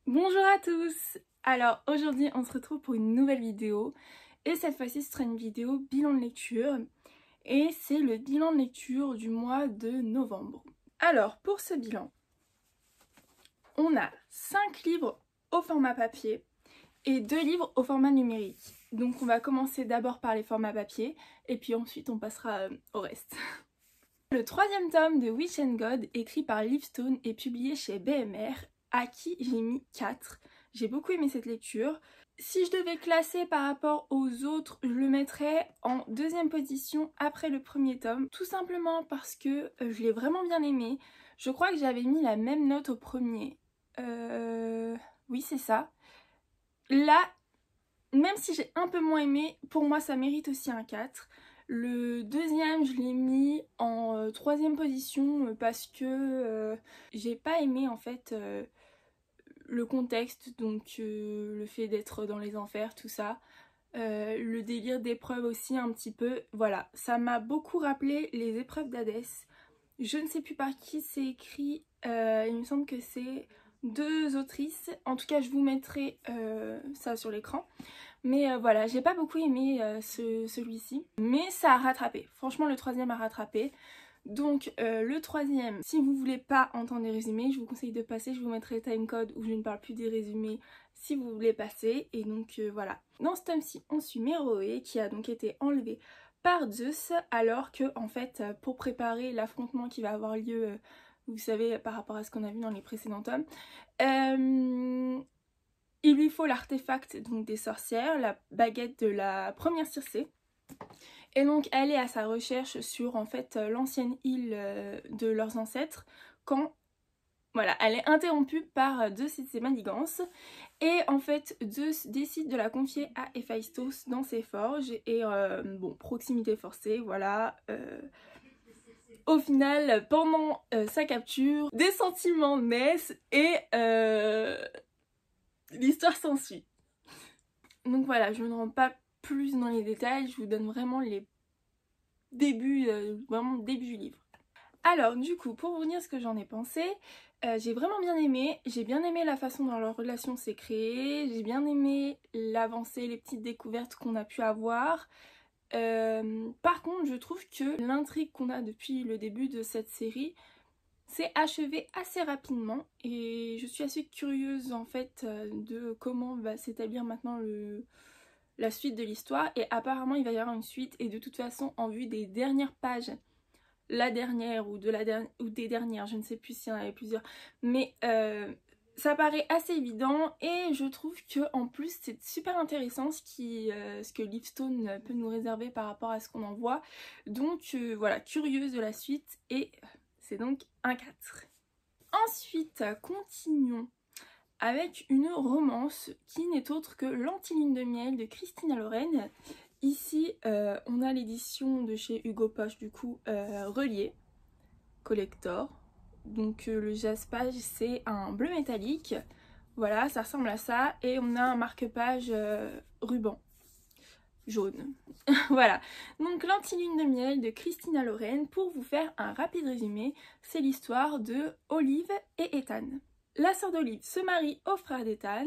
Bonjour à tous! Alors aujourd'hui on se retrouve pour une nouvelle vidéo et cette fois-ci ce sera une vidéo bilan de lecture et c'est le bilan de lecture du mois de novembre. Alors pour ce bilan, on a 5 livres au format papier et 2 livres au format numérique. Donc on va commencer d'abord par les formats papier et puis ensuite on passera au reste. Le troisième tome de Witch and God écrit par Liv Stone est publié chez BMR, à qui j'ai mis 4. J'ai beaucoup aimé cette lecture. Si je devais classer par rapport aux autres, je le mettrais en deuxième position après le premier tome. Tout simplement parce que je l'ai vraiment bien aimé. Je crois que j'avais mis la même note au premier. Oui, c'est ça. Là, même si j'ai un peu moins aimé, pour moi ça mérite aussi un 4. Le deuxième, je l'ai mis en troisième position parce que j'ai pas aimé en fait le contexte, donc le fait d'être dans les enfers, tout ça. Le délire d'épreuves aussi un petit peu. Voilà, ça m'a beaucoup rappelé les épreuves d'Hadès. Je ne sais plus par qui c'est écrit, il me semble que c'est 2 autrices. En tout cas, je vous mettrai ça sur l'écran. Mais voilà, j'ai pas beaucoup aimé celui-ci. Mais ça a rattrapé. Franchement, le troisième a rattrapé. Donc le troisième, si vous voulez pas entendre des résumés, je vous conseille de passer. Je vous mettrai le timecode où je ne parle plus des résumés si vous voulez passer. Et donc voilà. Dans ce tome-ci, on suit Méroé qui a donc été enlevée par Zeus, alors que en fait, pour préparer l'affrontement qui va avoir lieu, vous savez, par rapport à ce qu'on a vu dans les précédents tomes, il lui faut l'artefact donc des sorcières, la baguette de la première Circé. Et donc elle est à sa recherche sur en fait l'ancienne île de leurs ancêtres quand voilà, elle est interrompue par Zeus et ses manigances. Et en fait Zeus décide de la confier à Héphaïstos dans ses forges et bon, proximité forcée, voilà. Au final, pendant sa capture, des sentiments naissent et l'histoire s'ensuit. Donc voilà, je ne rentre pas plus dans les détails, je vous donne vraiment les débuts, vraiment le début du livre. Alors du coup, pour vous dire ce que j'en ai pensé, j'ai vraiment bien aimé. J'ai bien aimé la façon dont leur relation s'est créée, j'ai bien aimé l'avancée, les petites découvertes qu'on a pu avoir. Par contre, je trouve que l'intrigue qu'on a depuis le début de cette série s'est achevée assez rapidement et je suis assez curieuse en fait de comment va s'établir maintenant la suite de l'histoire. Et apparemment il va y avoir une suite et de toute façon en vue des dernières pages, la dernière ou, ou des dernières, je ne sais plus s'il y en avait plusieurs, mais ça paraît assez évident et je trouve que en plus c'est super intéressant ce que Liv Stone peut nous réserver par rapport à ce qu'on en voit. Donc voilà, curieuse de la suite et c'est donc un 4. Ensuite, continuons avec une romance qui n'est autre que L'Antilune de miel de Christina Loren. Ici, on a l'édition de chez Hugo Poche, du coup, reliée, collector. Donc le jaspage, c'est un bleu métallique. Voilà, ça ressemble à ça. Et on a un marque-page ruban jaune. Voilà, donc L'Antilune de miel de Christina Loren. Pour vous faire un rapide résumé, c'est l'histoire de Olive et Ethan. La sœur d'Olive se marie au frère d'Ethan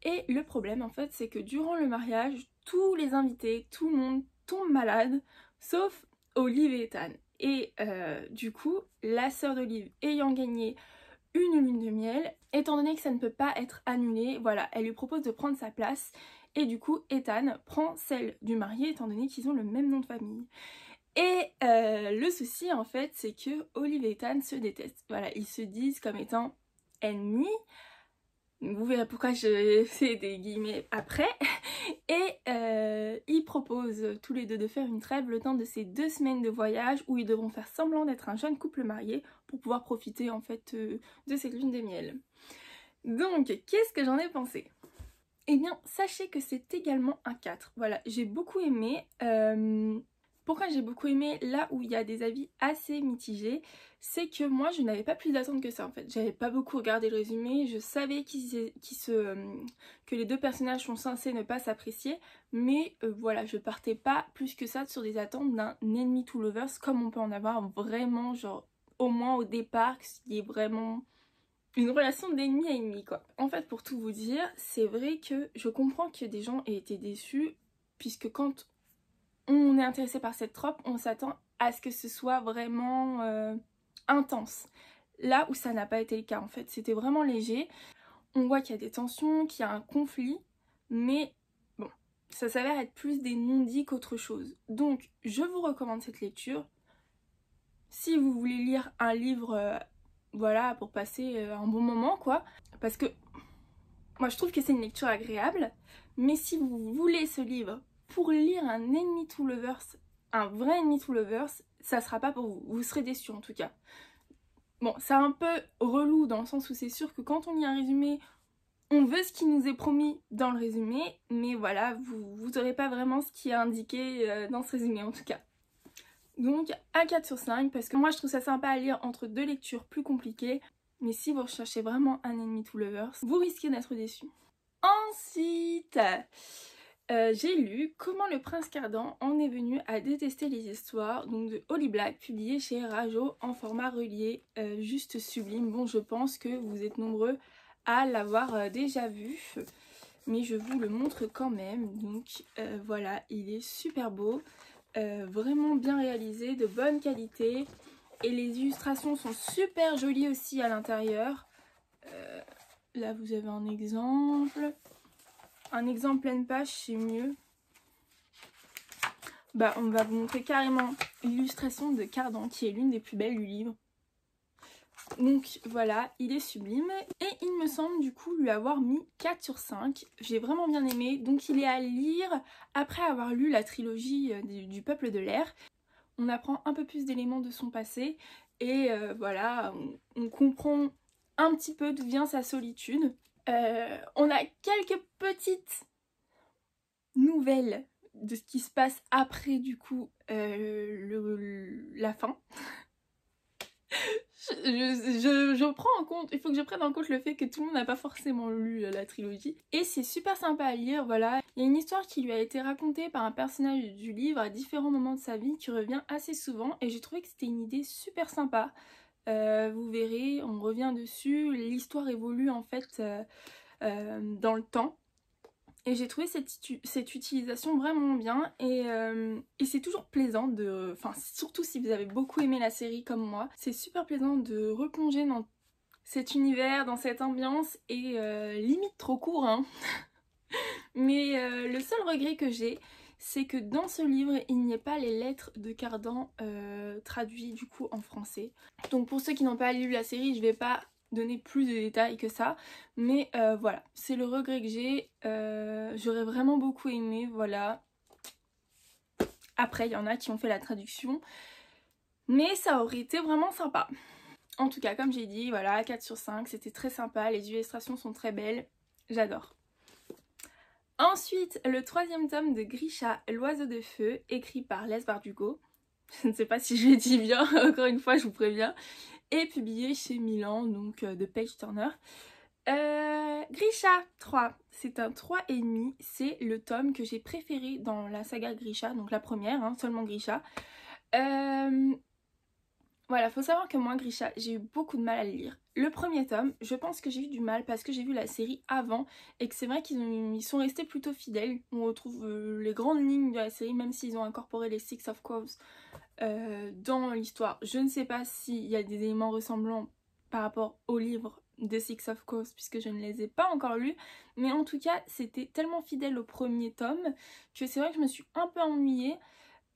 et le problème en fait c'est que durant le mariage, tous les invités, tout le monde tombe malade sauf Olive et Ethan. Et du coup, la sœur d'Olive ayant gagné une lune de miel, étant donné que ça ne peut pas être annulé, voilà, elle lui propose de prendre sa place et du coup Ethan prend celle du marié étant donné qu'ils ont le même nom de famille. Et le souci en fait c'est que Olive et Ethan se détestent, voilà, ils se disent comme étant ennemis, vous verrez pourquoi je fais des guillemets après, et ils proposent tous les deux de faire une trêve le temps de ces 2 semaines de voyage où ils devront faire semblant d'être un jeune couple marié pour pouvoir profiter en fait de cette lune de miel. Donc qu'est-ce que j'en ai pensé? Eh bien sachez que c'est également un 4, voilà, j'ai beaucoup aimé. Pourquoi j'ai beaucoup aimé, là où il y a des avis assez mitigés, c'est que moi je n'avais pas plus d'attente que ça en fait. J'avais pas beaucoup regardé le résumé, je savais que les 2 personnages sont censés ne pas s'apprécier, mais voilà, je partais pas plus que ça sur des attentes d'un enemy to lovers comme on peut en avoir vraiment, genre au moins au départ, qui est vraiment une relation d'ennemi à ennemi quoi. En fait pour tout vous dire, c'est vrai que je comprends que des gens aient été déçus puisque quand on est intéressé par cette trope, on s'attend à ce que ce soit vraiment intense. Là où ça n'a pas été le cas en fait, c'était vraiment léger. On voit qu'il y a des tensions, qu'il y a un conflit, mais bon, ça s'avère être plus des non-dits qu'autre chose. Donc je vous recommande cette lecture. Si vous voulez lire un livre, voilà, pour passer un bon moment quoi, parce que moi je trouve que c'est une lecture agréable, mais si vous voulez ce livre pour lire un Enemy to Lovers, un vrai Enemy to Lovers, ça sera pas pour vous, vous serez déçus en tout cas. Bon, c'est un peu relou dans le sens où c'est sûr que quand on lit un résumé, on veut ce qui nous est promis dans le résumé, mais voilà, vous n'aurez pas vraiment ce qui est indiqué dans ce résumé en tout cas. Donc un 4 sur 5 parce que moi je trouve ça sympa à lire entre deux lectures plus compliquées, mais si vous recherchez vraiment un Enemy to Lovers, vous risquez d'être déçus. Ensuite, j'ai lu Comment le prince Cardan en est venu à détester les histoires, donc de Holly Black, publié chez Rajo en format relié, juste sublime. Bon, je pense que vous êtes nombreux à l'avoir déjà vu, mais je vous le montre quand même. Donc voilà, il est super beau, vraiment bien réalisé, de bonne qualité, et les illustrations sont super jolies aussi à l'intérieur. Là vous avez un exemple. Un exemple pleine page, c'est mieux. Bah, on va vous montrer carrément l'illustration de Cardan, qui est l'une des plus belles du livre. Donc voilà, il est sublime. Et il me semble du coup lui avoir mis 4 sur 5. J'ai vraiment bien aimé. Donc il est à lire après avoir lu la trilogie du Peuple de l'air. On apprend un peu plus d'éléments de son passé. Et voilà, on comprend un petit peu d'où vient sa solitude. On a quelques petites nouvelles de ce qui se passe après du coup la fin. je prends en compte, il faut que je prenne en compte le fait que tout le monde n'a pas forcément lu la trilogie. Et c'est super sympa à lire, voilà. Il y a une histoire qui lui a été racontée par un personnage du livre à différents moments de sa vie qui revient assez souvent. Et j'ai trouvé que c'était une idée super sympa. Vous verrez, on revient dessus, l'histoire évolue en fait dans le temps. Et j'ai trouvé cette utilisation vraiment bien et c'est toujours plaisant de... Enfin, surtout si vous avez beaucoup aimé la série comme moi, c'est super plaisant de replonger dans cet univers, dans cette ambiance et limite trop court, hein. Mais le seul regret que j'ai, c'est que dans ce livre, il n'y ait pas les lettres de Cardan traduites du coup en français. Donc pour ceux qui n'ont pas lu la série, je vais pas donner plus de détails que ça, mais voilà, c'est le regret que j'ai. J'aurais vraiment beaucoup aimé, voilà. Après il y en a qui ont fait la traduction, mais ça aurait été vraiment sympa. En tout cas comme j'ai dit, voilà, 4 sur 5, c'était très sympa, les illustrations sont très belles, j'adore. Ensuite, le 3e tome de Grisha, L'Oiseau de Feu, écrit par Les Bardugo. Je ne sais pas si je l'ai dit bien, encore une fois je vous préviens. Et publié chez Milan, donc de Page Turner. Grisha 3, c'est un 3,5, c'est le tome que j'ai préféré dans la saga Grisha, donc la première, hein, seulement Grisha. Voilà, faut savoir que moi, Grisha, j'ai eu beaucoup de mal à le lire. Le premier tome, je pense que j'ai eu du mal parce que j'ai vu la série avant et que c'est vrai qu'ils sont restés plutôt fidèles. On retrouve les grandes lignes de la série, même s'ils ont incorporé les Six of Crows dans l'histoire. Je ne sais pas s'il y a des éléments ressemblants par rapport au livre de Six of Crows puisque je ne les ai pas encore lus, mais en tout cas c'était tellement fidèle au premier tome que c'est vrai que je me suis un peu ennuyée.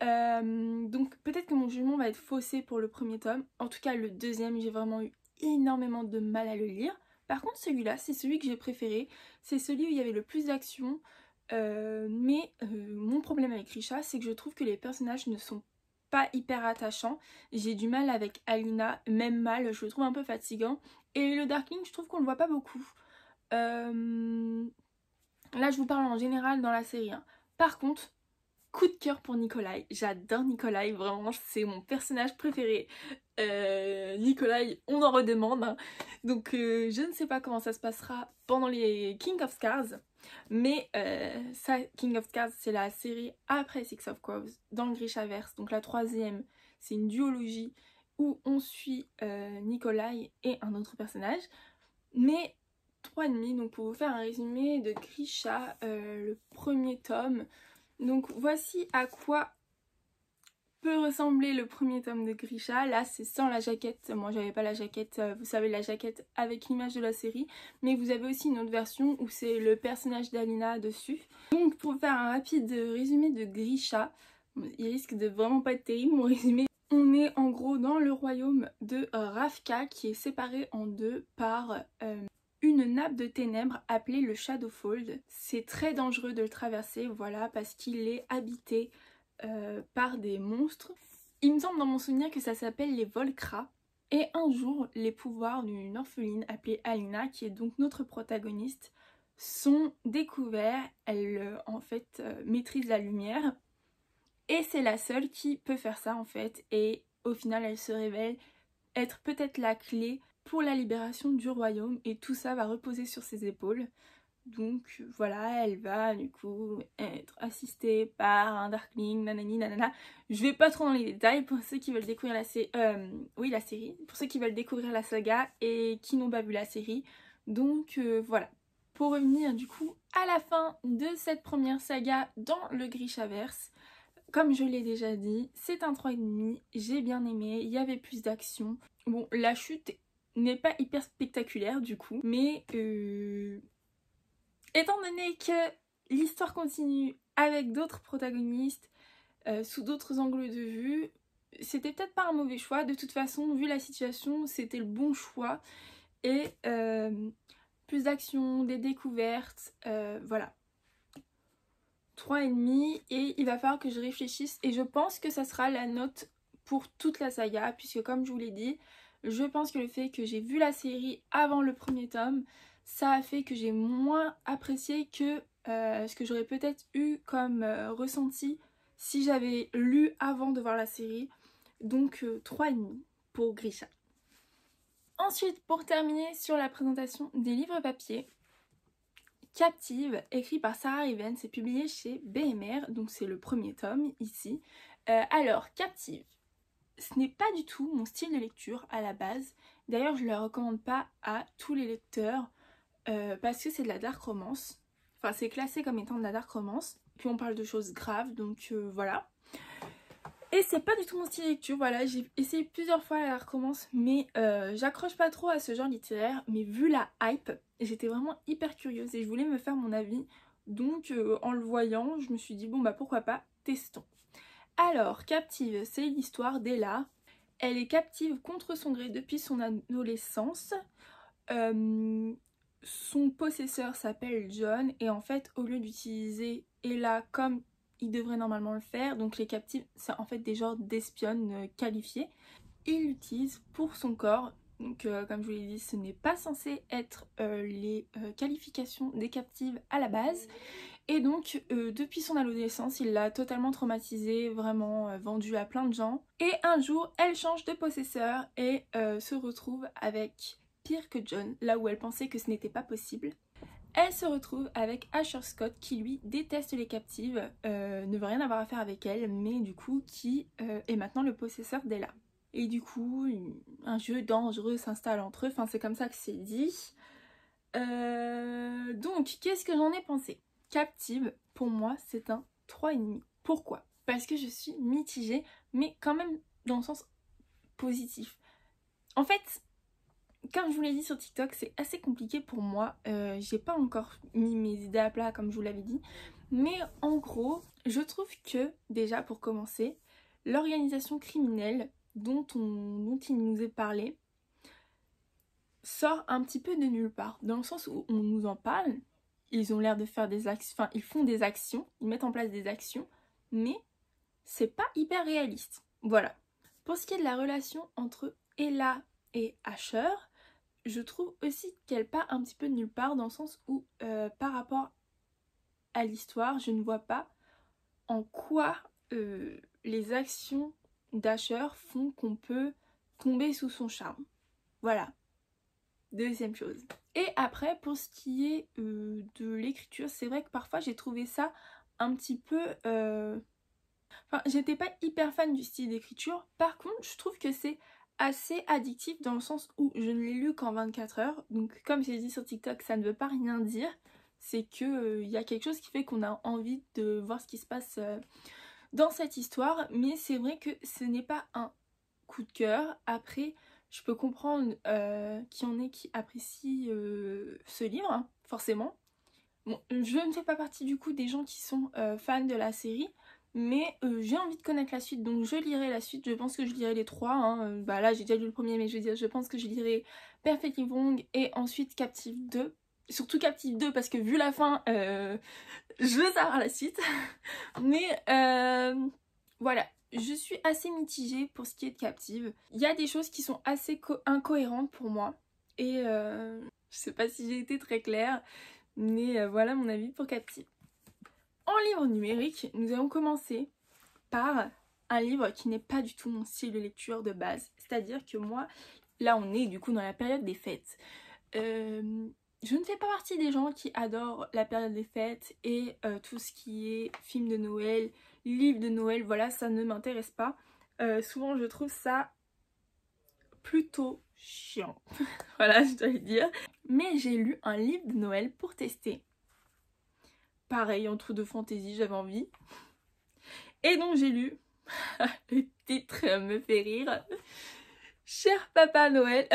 Donc peut-être que mon jugement va être faussé pour le premier tome. En tout cas le deuxième, j'ai vraiment eu énormément de mal à le lire. Par contre celui-là, c'est celui que j'ai préféré. C'est celui où il y avait le plus d'action. Mais mon problème avec Grisha, c'est que je trouve que les personnages ne sont pas hyper attachants. J'ai du mal avec Alina, même mal, je le trouve un peu fatigant. Et le Darkling, je trouve qu'on le voit pas beaucoup. Là je vous parle en général dans la série, hein. Par contre, coup de cœur pour Nikolai, j'adore Nikolai, vraiment c'est mon personnage préféré. Nikolai, on en redemande, hein. Donc je ne sais pas comment ça se passera pendant les King of Scars, mais ça, King of Scars, c'est la série après Six of Crows, dans le Grishaverse, donc la 3e, c'est une duologie où on suit Nikolai et un autre personnage. mais 3,5. Donc pour vous faire un résumé de Grisha, le premier tome. Donc voici à quoi peut ressembler le premier tome de Grisha. Là c'est sans la jaquette, moi j'avais pas la jaquette, vous savez la jaquette avec l'image de la série, mais vous avez aussi une autre version où c'est le personnage d'Alina dessus. Donc pour faire un rapide résumé de Grisha, il risque de vraiment pas être terrible mon résumé. On est en gros dans le royaume de Ravka qui est séparé en deux par une nappe de ténèbres appelée le Shadowfold. C'est très dangereux de le traverser, voilà, parce qu'il est habité par des monstres. Il me semble dans mon souvenir que ça s'appelle les Volcra. Et un jour, les pouvoirs d'une orpheline appelée Alina, qui est donc notre protagoniste, sont découverts. Elle en fait maîtrise la lumière. Et c'est la seule qui peut faire ça en fait. Et au final, elle se révèle être peut-être la clé pour la libération du royaume. Et tout ça va reposer sur ses épaules. Donc voilà, elle va du coup être assistée par un Darkling, nanani nanana. Je vais pas trop dans les détails pour ceux qui veulent découvrir la série, pour ceux qui veulent découvrir la saga et qui n'ont pas vu la série. Donc voilà. Pour revenir du coup à la fin de cette première saga dans le Grishaverse, comme je l'ai déjà dit, c'est un 3,5, j'ai bien aimé, il y avait plus d'action. Bon, la chute n'est pas hyper spectaculaire du coup, mais étant donné que l'histoire continue avec d'autres protagonistes, sous d'autres angles de vue, c'était peut-être pas un mauvais choix. De toute façon, vu la situation, c'était le bon choix. Et plus d'action, des découvertes, voilà. 3,5 et il va falloir que je réfléchisse. Et je pense que ça sera la note pour toute la saga, puisque comme je vous l'ai dit, je pense que le fait que j'ai vu la série avant le premier tome, ça a fait que j'ai moins apprécié que ce que j'aurais peut-être eu comme ressenti si j'avais lu avant de voir la série. Donc 3,5 pour Grisha. Ensuite, pour terminer sur la présentation des livres papier, Captive, écrit par Sarah Rivens, est publié chez BMR, donc c'est le premier tome ici. Alors, Captive, ce n'est pas du tout mon style de lecture à la base. D'ailleurs, je ne le recommande pas à tous les lecteurs parce que c'est de la dark romance. Enfin, c'est classé comme étant de la dark romance. Puis on parle de choses graves, donc voilà. Et c'est pas du tout mon style de lecture, voilà, j'ai essayé plusieurs fois la dark romance, mais j'accroche pas trop à ce genre littéraire. Mais vu la hype, j'étais vraiment hyper curieuse et je voulais me faire mon avis. Donc en le voyant, je me suis dit bon bah pourquoi pas, testons. Alors, Captive, c'est l'histoire d'Ella. Elle est captive contre son gré depuis son adolescence. Son possesseur s'appelle John et en fait au lieu d'utiliser Ella comme il devrait normalement le faire, donc les captives c'est en fait des genres d'espionnes qualifiées, il l'utilise pour son corps. Donc comme je vous l'ai dit, ce n'est pas censé être les qualifications des captives à la base. Et donc depuis son adolescence, il l'a totalement traumatisée, vraiment vendue à plein de gens. Et un jour, elle change de possesseur et se retrouve avec pire que John, là où elle pensait que ce n'était pas possible. Elle se retrouve avec Asher Scott qui lui déteste les captives, ne veut rien avoir à faire avec elle, mais du coup qui est maintenant le possesseur d'Ella. Et du coup, un jeu dangereux s'installe entre eux, enfin c'est comme ça que c'est dit. Donc, qu'est-ce que j'en ai pensé? Captive, pour moi, c'est un 3,5. Pourquoi? Parce que je suis mitigée, mais quand même dans le sens positif. En fait, comme je vous l'ai dit sur TikTok, c'est assez compliqué pour moi. J'ai pas encore mis mes idées à plat comme je vous l'avais dit. Mais en gros, je trouve que, déjà pour commencer, l'organisation criminelle dont il nous est parlé sort un petit peu de nulle part. Dans le sens où on nous en parle, ils ont l'air de faire des actions, enfin ils font des actions, ils mettent en place des actions, mais c'est pas hyper réaliste. Voilà. Pour ce qui est de la relation entre Ella et Asher, je trouve aussi qu'elle part un petit peu de nulle part dans le sens où par rapport à l'histoire, je ne vois pas en quoi les actions d'Asher font qu'on peut tomber sous son charme. Voilà. Deuxième chose. Et après, pour ce qui est de l'écriture, c'est vrai que parfois j'ai trouvé ça un petit peu... Enfin, j'étais pas hyper fan du style d'écriture. Par contre, je trouve que c'est assez addictif dans le sens où je ne l'ai lu qu'en 24 heures. Donc comme j'ai dit sur TikTok, ça ne veut pas rien dire. C'est que y a quelque chose qui fait qu'on a envie de voir ce qui se passe dans cette histoire. Mais c'est vrai que ce n'est pas un coup de cœur. Après, je peux comprendre qu'il y en ait qui apprécient ce livre, hein, forcément. Bon, je ne fais pas partie du coup des gens qui sont fans de la série. Mais j'ai envie de connaître la suite, donc je lirai la suite. Je pense que je lirai les trois, hein. Bah là j'ai déjà lu le premier, mais je veux dire, je pense que je lirai Perfectly Wrong et ensuite Captive 2. Surtout Captive 2 parce que vu la fin, je veux savoir la suite. Mais voilà, je suis assez mitigée pour ce qui est de Captive. Il y a des choses qui sont assez incohérentes pour moi. Et je sais pas si j'ai été très claire, mais voilà mon avis pour Captive. En livre numérique, nous allons commencer par un livre qui n'est pas du tout mon style de lecture de base. C'est-à-dire que moi, là on est du coup dans la période des fêtes. Je ne fais pas partie des gens qui adorent la période des fêtes et tout ce qui est film de Noël, livre de Noël, voilà, ça ne m'intéresse pas. Souvent je trouve ça plutôt chiant. Voilà, je dois le dire. Mais j'ai lu un livre de Noël pour tester. Pareil, entre deux fantaisies, j'avais envie. Et donc j'ai lu, le titre me fait rire, Cher Papa Noël,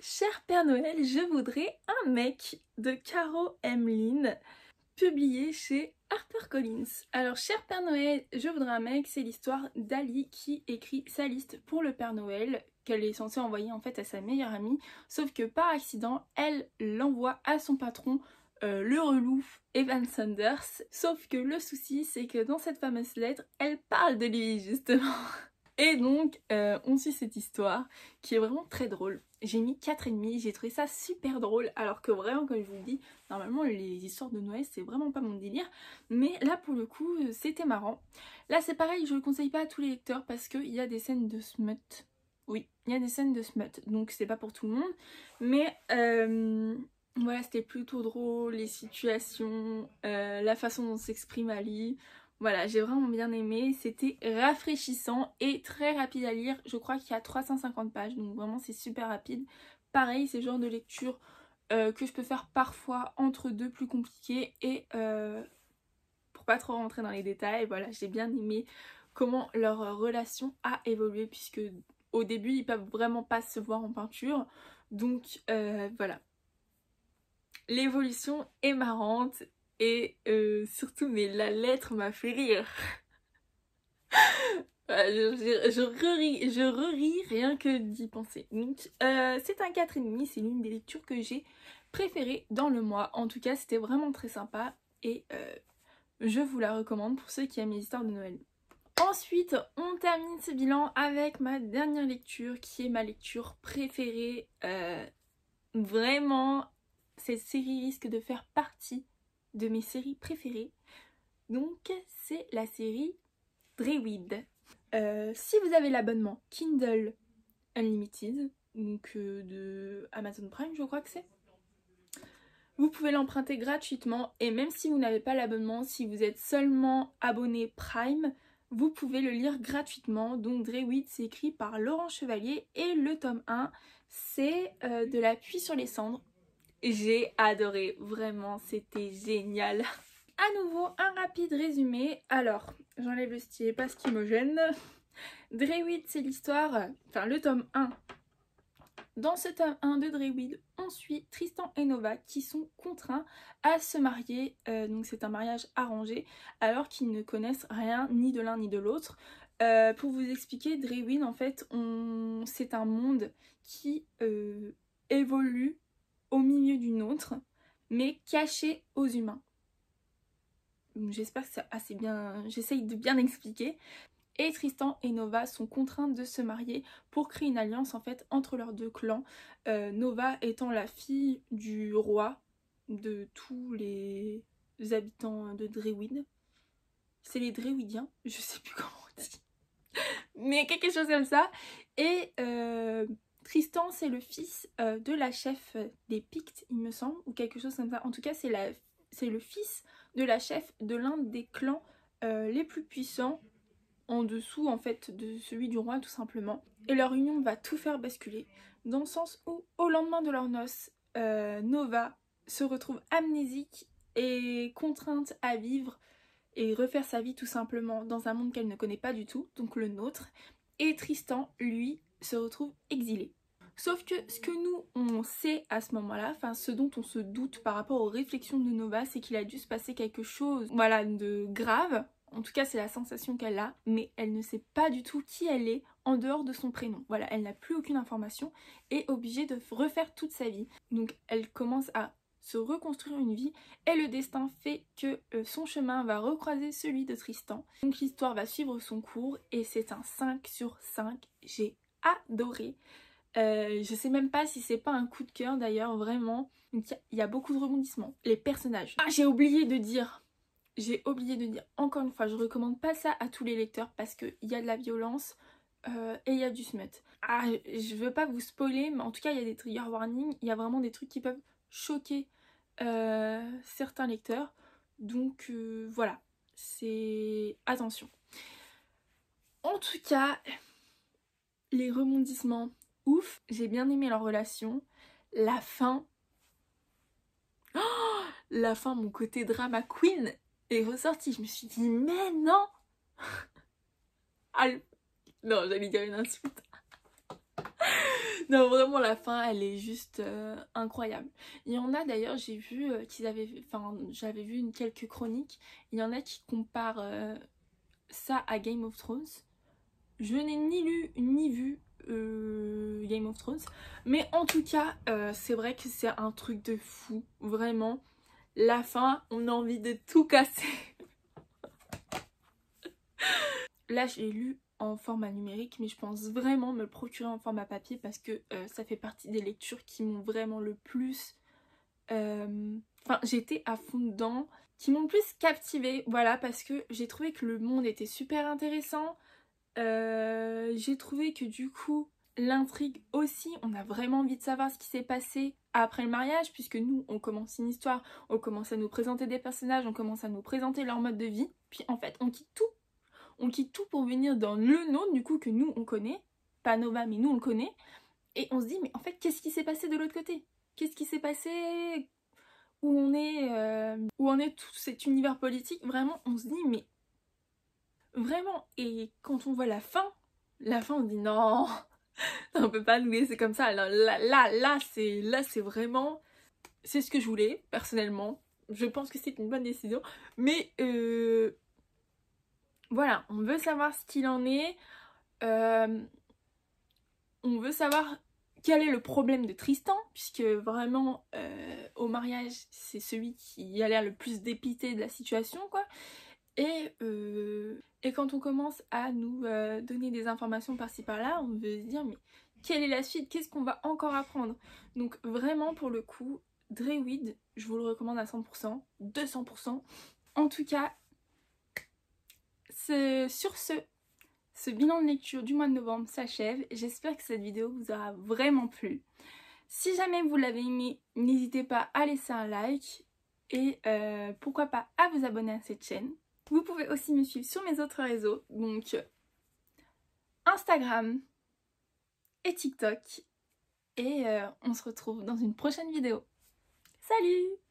Cher Père Noël, je voudrais un mec de Caro Emmeline, publié chez HarperCollins. Alors Cher Père Noël, je voudrais un mec, c'est l'histoire d'Ali qui écrit sa liste pour le Père Noël, qu'elle est censée envoyer en fait à sa meilleure amie, sauf que par accident, elle l'envoie à son patron, le relou Evan Sanders, sauf que le souci c'est que dans cette fameuse lettre, elle parle de lui justement. Et donc on suit cette histoire qui est vraiment très drôle. J'ai mis 4,5, j'ai trouvé ça super drôle, alors que vraiment comme je vous le dis, normalement les histoires de Noël c'est vraiment pas mon délire, mais là pour le coup c'était marrant. Là c'est pareil, je le conseille pas à tous les lecteurs parce qu'il y a des scènes de smut. Oui, il y a des scènes de smut, donc c'est pas pour tout le monde, mais voilà, c'était plutôt drôle, les situations, la façon dont s'exprime Ali. Voilà, j'ai vraiment bien aimé, c'était rafraîchissant et très rapide à lire. Je crois qu'il y a 350 pages, donc vraiment c'est super rapide. Pareil, c'est le genre de lecture que je peux faire parfois entre deux plus compliqués et pour pas trop rentrer dans les détails, voilà, j'ai bien aimé comment leur relation a évolué puisque au début ils peuvent vraiment pas se voir en peinture. Donc voilà. L'évolution est marrante et surtout mais la lettre m'a fait rire. Je re-ris rien que d'y penser. Donc c'est un 4,5, c'est l'une des lectures que j'ai préférées dans le mois. En tout cas c'était vraiment très sympa et je vous la recommande pour ceux qui aiment les histoires de Noël. Ensuite on termine ce bilan avec ma dernière lecture qui est ma lecture préférée. Vraiment cette série risque de faire partie de mes séries préférées. Donc c'est la série Dreweed. Si vous avez l'abonnement Kindle Unlimited, donc de Amazon Prime je crois que c'est, vous pouvez l'emprunter gratuitement et même si vous n'avez pas l'abonnement, si vous êtes seulement abonné Prime, vous pouvez le lire gratuitement. Donc Dreweed c'est écrit par Laurent Chevalier et le tome 1 c'est de la pluie sur les cendres. J'ai adoré, vraiment c'était génial. À nouveau un rapide résumé, alors j'enlève le stylet parce qu'il me gêne. Dreweed c'est l'histoire, enfin le tome 1. Dans ce tome 1 de Dreweed, on suit Tristan et Nova qui sont contraints à se marier, donc c'est un mariage arrangé, alors qu'ils ne connaissent rien ni de l'un ni de l'autre. Pour vous expliquer, Dreweed en fait, c'est un monde qui évolue au milieu d'une autre, mais caché aux humains. J'espère que c'est assez bien, j'essaye de bien expliquer. Et Tristan et Nova sont contraints de se marier pour créer une alliance en fait entre leurs deux clans. Nova étant la fille du roi de tous les habitants de Dreweed. C'est les Dreweediens, je sais plus comment on dit. Mais quelque chose comme ça. Et Tristan c'est le fils de la chef des Pictes il me semble, ou quelque chose comme ça. En tout cas c'est le fils de la chef de l'un des clans les plus puissants en dessous en fait de celui du roi tout simplement. Et leur union va tout faire basculer, dans le sens où au lendemain de leur noces, Nova se retrouve amnésique et contrainte à vivre et refaire sa vie tout simplement dans un monde qu'elle ne connaît pas du tout, donc le nôtre. Et Tristan, lui, se retrouve exilé. Sauf que ce que nous, on sait à ce moment-là, enfin ce dont on se doute par rapport aux réflexions de Nova, c'est qu'il a dû se passer quelque chose, voilà, de grave. En tout cas, c'est la sensation qu'elle a, mais elle ne sait pas du tout qui elle est en dehors de son prénom. Voilà, elle n'a plus aucune information et est obligée de refaire toute sa vie. Donc elle commence à se reconstruire une vie et le destin fait que son chemin va recroiser celui de Tristan. Donc l'histoire va suivre son cours et c'est un 5 sur 5. J'ai adoré. Je sais même pas si c'est pas un coup de cœur d'ailleurs, vraiment. Il y a beaucoup de rebondissements. Les personnages. Ah, j'ai oublié de dire, encore une fois, je recommande pas ça à tous les lecteurs parce qu'il y a de la violence et il y a du smut. Ah, je veux pas vous spoiler, mais en tout cas il y a des trigger warnings, il y a vraiment des trucs qui peuvent choquer certains lecteurs. Donc voilà, c'est... attention. En tout cas, les rebondissements, ouf, j'ai bien aimé leur relation. La fin, oh, la fin, mon côté drama queen est ressorti. Je me suis dit, mais non. Ah, non, j'allais dire une insulte. Non, vraiment, la fin, elle est juste incroyable. Il y en a d'ailleurs, j'ai vu qu'ils avaient... Enfin, j'avais vu quelques chroniques. Il y en a qui comparent ça à Game of Thrones. Je n'ai ni lu ni vu Game of Thrones. Mais en tout cas, c'est vrai que c'est un truc de fou. Vraiment. La fin, on a envie de tout casser. Là, j'ai lu en format numérique, mais je pense vraiment me le procurer en format papier parce que ça fait partie des lectures qui m'ont vraiment le plus... Enfin, j'étais à fond dedans, qui m'ont le plus captivée, voilà, parce que j'ai trouvé que le monde était super intéressant. J'ai trouvé que du coup, l'intrigue aussi, on a vraiment envie de savoir ce qui s'est passé après le mariage, puisque nous, on commence une histoire, on commence à nous présenter des personnages, on commence à nous présenter leur mode de vie, puis en fait, on quitte tout. On quitte tout pour venir dans le nôtre, du coup, que nous, on connaît. Pas Nova, mais nous, on le connaît. Et on se dit, mais en fait, qu'est-ce qui s'est passé de l'autre côté? Qu'est-ce qui s'est passé? Où on est tout cet univers politique? Vraiment, on se dit, mais... Vraiment. Et quand on voit la fin, on dit, non, on peut pas nous laisser comme ça. Alors, là, c'est vraiment... C'est ce que je voulais, personnellement. Je pense que c'est une bonne décision. Mais... voilà, on veut savoir ce qu'il en est. On veut savoir quel est le problème de Tristan, puisque vraiment au mariage c'est celui qui a l'air le plus dépité de la situation, quoi. Et quand on commence à nous donner des informations par-ci par-là, on veut se dire mais quelle est la suite? Qu'est-ce qu'on va encore apprendre? Donc vraiment pour le coup, Dreweed, je vous le recommande à 100%, 200%. En tout cas, sur ce bilan de lecture du mois de novembre s'achève. J'espère que cette vidéo vous aura vraiment plu. Si jamais vous l'avez aimé, n'hésitez pas à laisser un like et pourquoi pas à vous abonner à cette chaîne. Vous pouvez aussi me suivre sur mes autres réseaux, donc Instagram et TikTok. Et on se retrouve dans une prochaine vidéo. Salut!